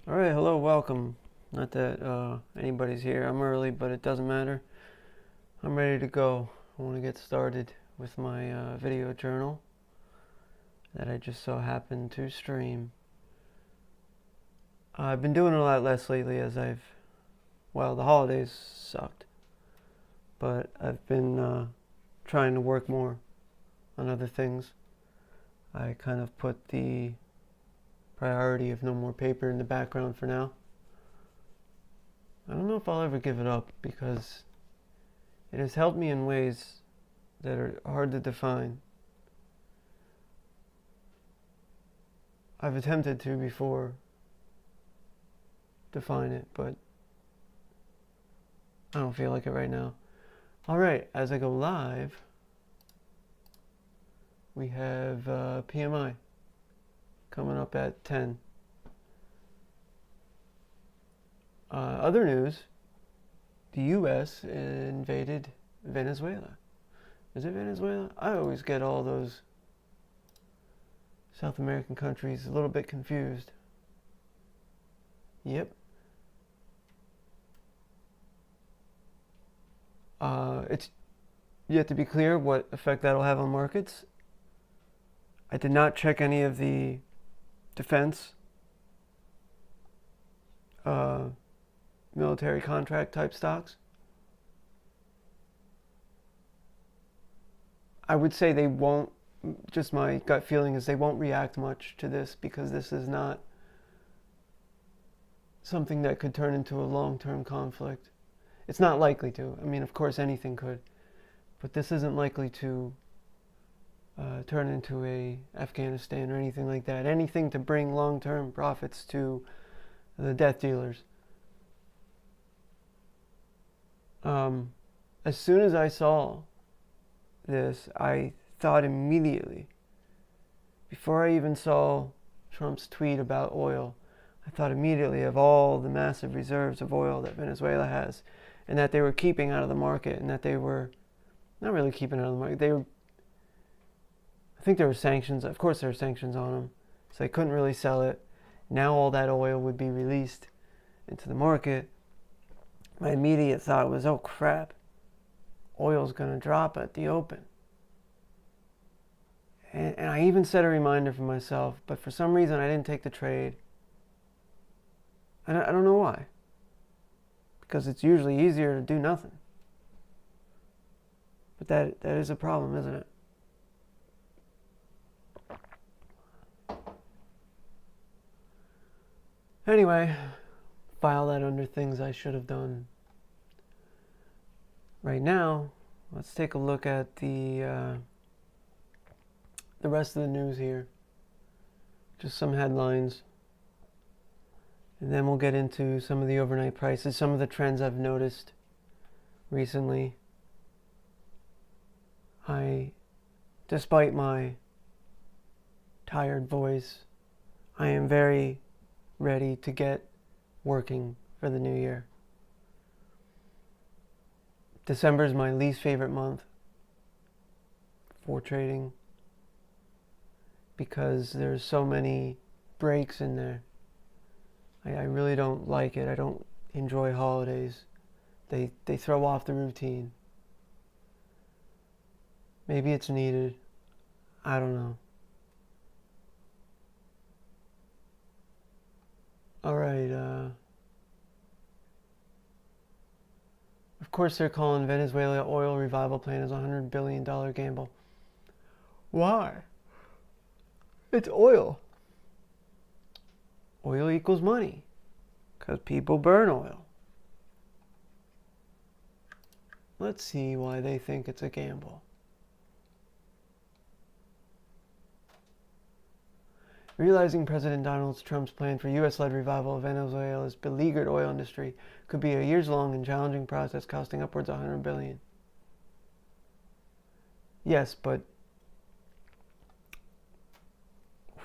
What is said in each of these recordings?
All right, hello, welcome. Not that anybody's here. I'm early, but it doesn't matter. I'm ready to go. I want to get started with my video journal that I just so happened to stream. I've been doing a lot less lately as the holidays sucked, but I've been trying to work more on other things. I kind of put the priority of no more paper in the background for now. I don't know if I'll ever give it up because it has helped me in ways that are hard to define. I've attempted to before define it, but I don't feel like it right now. Alright, as I go live, we have PMI coming up at 10. Other news, the US invaded Venezuela. Is it Venezuela? I always get all those South American countries a little bit confused. Yep. It's yet to be clear what effect that'll have on markets. I did not check any of the defense military contract type stocks. I would say they won't, just my gut feeling is they won't react much to this because this is not something that could turn into a long-term conflict. It's not likely to. I mean, of course, anything could. But this isn't likely to turn into a Afghanistan or anything like that. Anything to bring long-term profits to the death dealers. As soon as I saw this, I thought immediately, before I even saw Trump's tweet about oil, I thought immediately of all the massive reserves of oil that Venezuela has, and that they were keeping out of the market, and that they were not really keeping out of the market. I think there were sanctions. Of course, there were sanctions on them, so they couldn't really sell it. Now all that oil would be released into the market. My immediate thought was, oh crap, oil's going to drop at the open. And I even set a reminder for myself, but for some reason I didn't take the trade. And I don't know why. Because it's usually easier to do nothing. But that is a problem, isn't it? Anyway, file that under things I should have done. Right now, let's take a look at the rest of the news here. Just some headlines. And then we'll get into some of the overnight prices, some of the trends I've noticed recently. Despite my tired voice, I am very ready to get working for the new year. December is my least favorite month for trading because there's so many breaks in there. I really don't like it. I don't enjoy holidays. They throw off the routine. Maybe it's needed. I don't know. All right. Of course, they're calling Venezuela oil revival plan as a $100 billion gamble. Why? It's oil. Oil equals money. Because people burn oil. Let's see why they think it's a gamble. Realizing President Donald Trump's plan for U.S.-led revival of Venezuela's beleaguered oil industry could be a years-long and challenging process costing upwards of $100 billion. Yes, but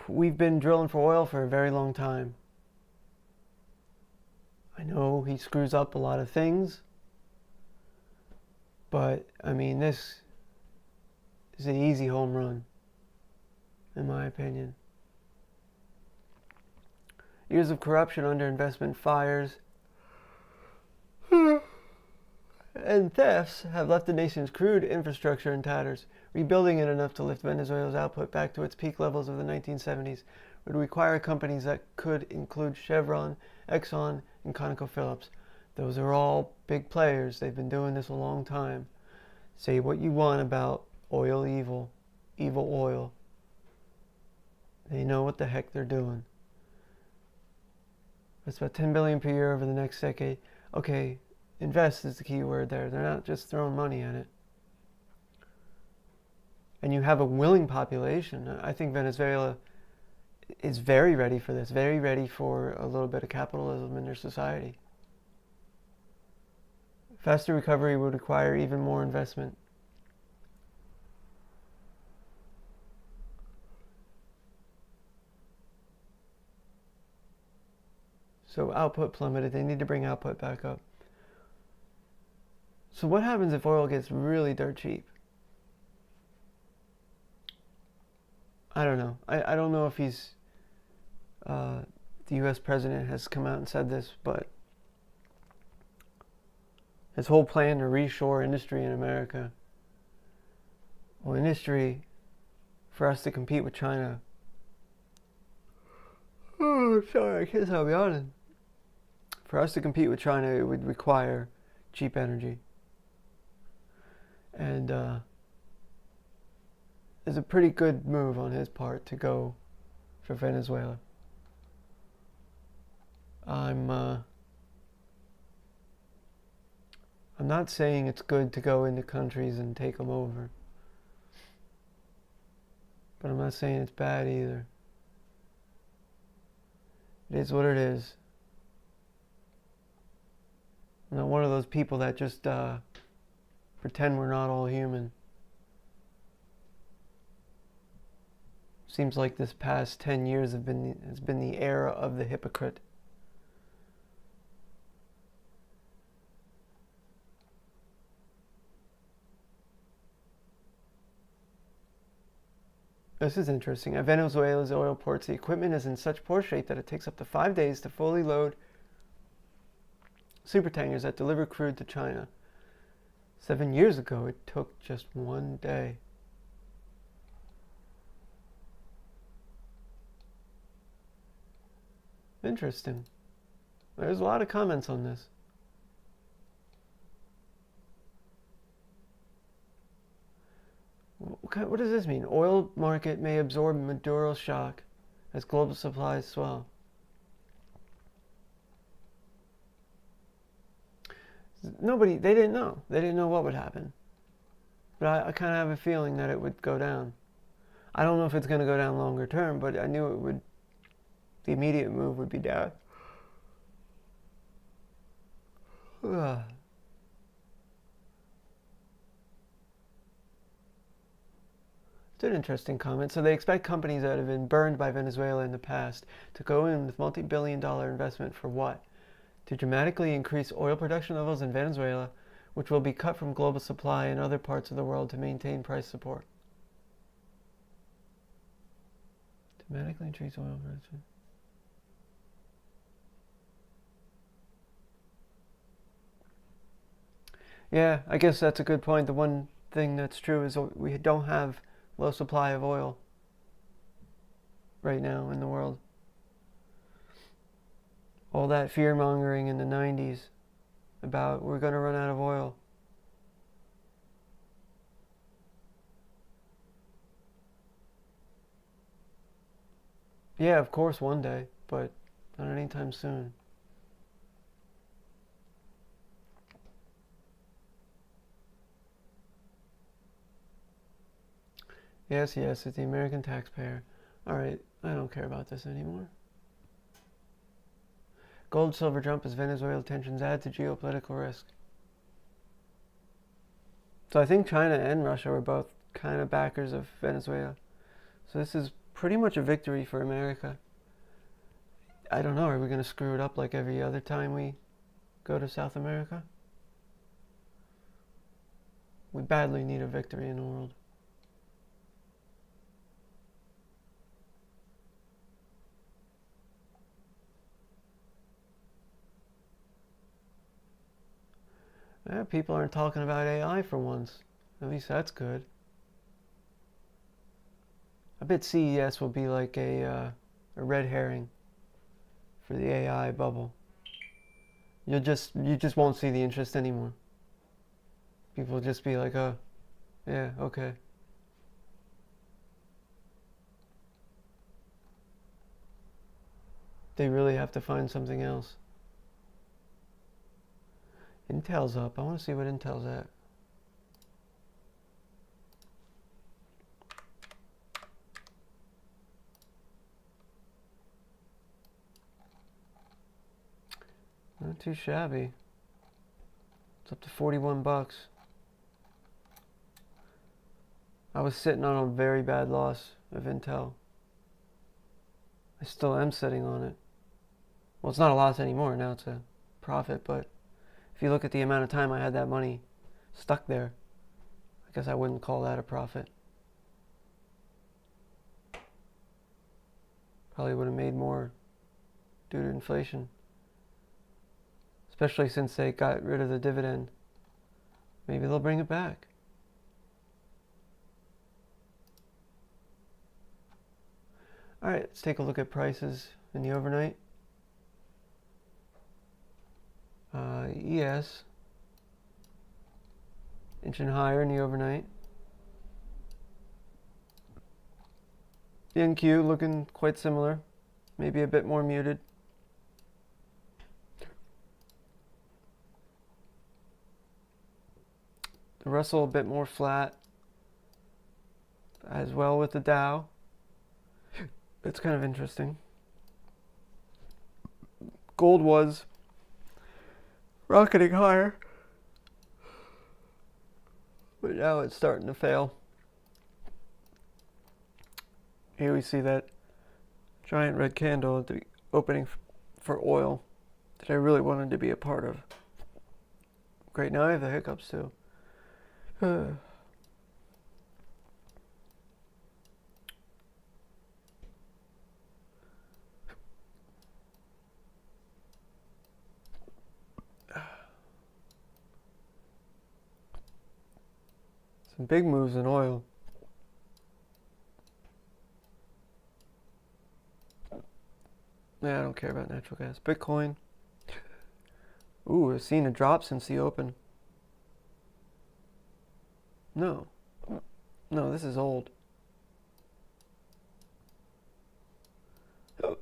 we've been drilling for oil for a very long time. I know he screws up a lot of things, but I mean, this is an easy home run, in my opinion. Years of corruption, underinvestment, fires, and thefts have left the nation's crude infrastructure in tatters. Rebuilding it enough to lift Venezuela's output back to its peak levels of the 1970s would require companies that could include Chevron, Exxon, and ConocoPhillips. Those are all big players. They've been doing this a long time. Say what you want about oil evil oil. They know what the heck they're doing. It's about $10 billion per year over the next decade. Okay, invest is the key word there. They're not just throwing money at it. And you have a willing population. I think Venezuela is very ready for this, very ready for a little bit of capitalism in their society. Faster recovery would require even more investment. So output plummeted. They need to bring output back up. So what happens if oil gets really dirt cheap? I don't know. I don't know if he's the U.S. president has come out and said this, but his whole plan to reshore industry in America. Well, industry, for us to compete with China. Oh, sorry, I can't stop yawning. For us to compete with China, it would require cheap energy. And it's a pretty good move on his part to go for Venezuela. I'm not saying it's good to go into countries and take them over. But I'm not saying it's bad either. It is what it is. I'm not one of those people that just pretend we're not all human. Seems like this past 10 years has been the era of the hypocrite. This is interesting. At Venezuela's oil ports, the equipment is in such poor shape that it takes up to 5 days to fully load supertankers that deliver crude to China. 7 years ago, it took just 1 day. Interesting. There's a lot of comments on this. What does this mean? Oil market may absorb Maduro shock as global supplies swell. They didn't know. They didn't know what would happen. But I kind of have a feeling that it would go down. I don't know if it's going to go down longer term, but I knew it would. The immediate move would be down. It's an interesting comment. So they expect companies that have been burned by Venezuela in the past to go in with multi-billion-dollar investment for what? To dramatically increase oil production levels in Venezuela, which will be cut from global supply in other parts of the world to maintain price support. Dramatically increase oil production. Yeah, I guess that's a good point. The one thing that's true is we don't have low supply of oil right now in the world. All that fear-mongering in the 90s about we're going to run out of oil. Yeah, of course one day, but not anytime soon. Yes, it's the American taxpayer. Alright, I don't care about this anymore. Gold, silver jump as Venezuela tensions add to geopolitical risk. So I think China and Russia were both kind of backers of Venezuela. So this is pretty much a victory for America. I don't know, are we going to screw it up like every other time we go to South America? We badly need a victory in the world. Yeah, people aren't talking about AI for once. At least that's good. I bet CES will be like a red herring for the AI bubble. You just won't see the interest anymore. People will just be like, oh, yeah, okay. They really have to find something else. Intel's up. I want to see what Intel's at. Not too shabby. It's up to 41 bucks. I was sitting on a very bad loss of Intel. I still am sitting on it. Well, it's not a loss anymore. Now it's a profit, but if you look at the amount of time I had that money stuck there, I guess I wouldn't call that a profit. Probably would have made more due to inflation. Especially since they got rid of the dividend. Maybe they'll bring it back. Alright, let's take a look at prices in the overnight. ES inching higher in the overnight. The NQ looking quite similar, maybe a bit more muted. The Russell a bit more flat, as well with the Dow. It's kind of interesting. Gold was rocketing higher, but now it's starting to fail. Here we see that giant red candle at the opening for oil that I really wanted to be a part of. Great, now I have the hiccups too. Some big moves in oil. Yeah, I don't care about natural gas. Bitcoin. Ooh, I've seen a drop since the open. No. No, this is old. Oh,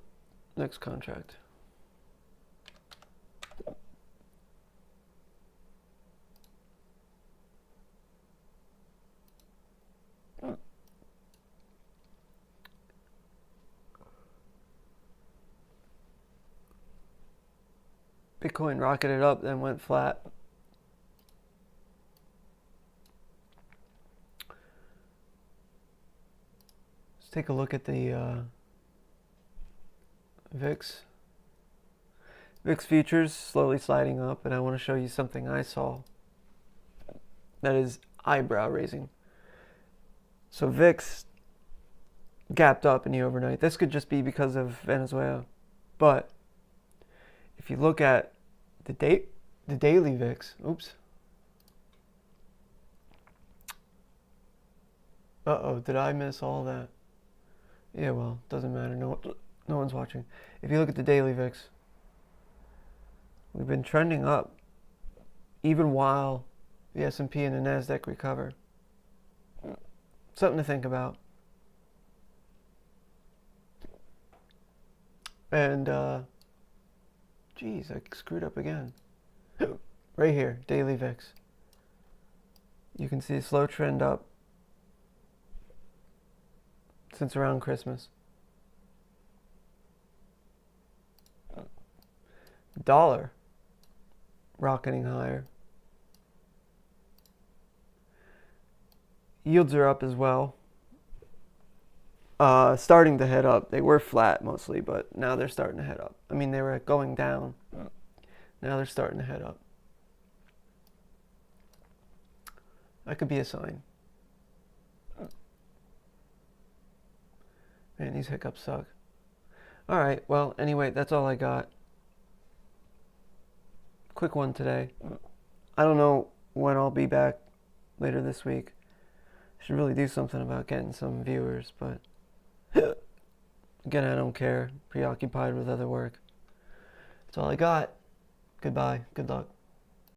next contract. Bitcoin rocketed up, then went flat. Let's take a look at the VIX. VIX futures slowly sliding up, and I want to show you something I saw that is eyebrow raising. So VIX gapped up in the overnight. This could just be because of Venezuela, but if you look at the daily VIX, oops. Uh-oh, did I miss all that? Yeah, well, doesn't matter. No one's watching. If you look at the daily VIX, we've been trending up even while the S&P and the NASDAQ recover. Something to think about. And, geez, I screwed up again. Right here, daily VIX. You can see a slow trend up since around Christmas. Dollar rocketing higher. Yields are up as well. Starting to head up. They were flat mostly, but now they're starting to head up. I mean, they were going down. Now they're starting to head up. That could be a sign. Man, these hiccups suck. Alright, well, anyway, that's all I got. Quick one today. I don't know when I'll be back later this week. I should really do something about getting some viewers, but again, I don't care. Preoccupied with other work. That's all I got. Goodbye. Good luck.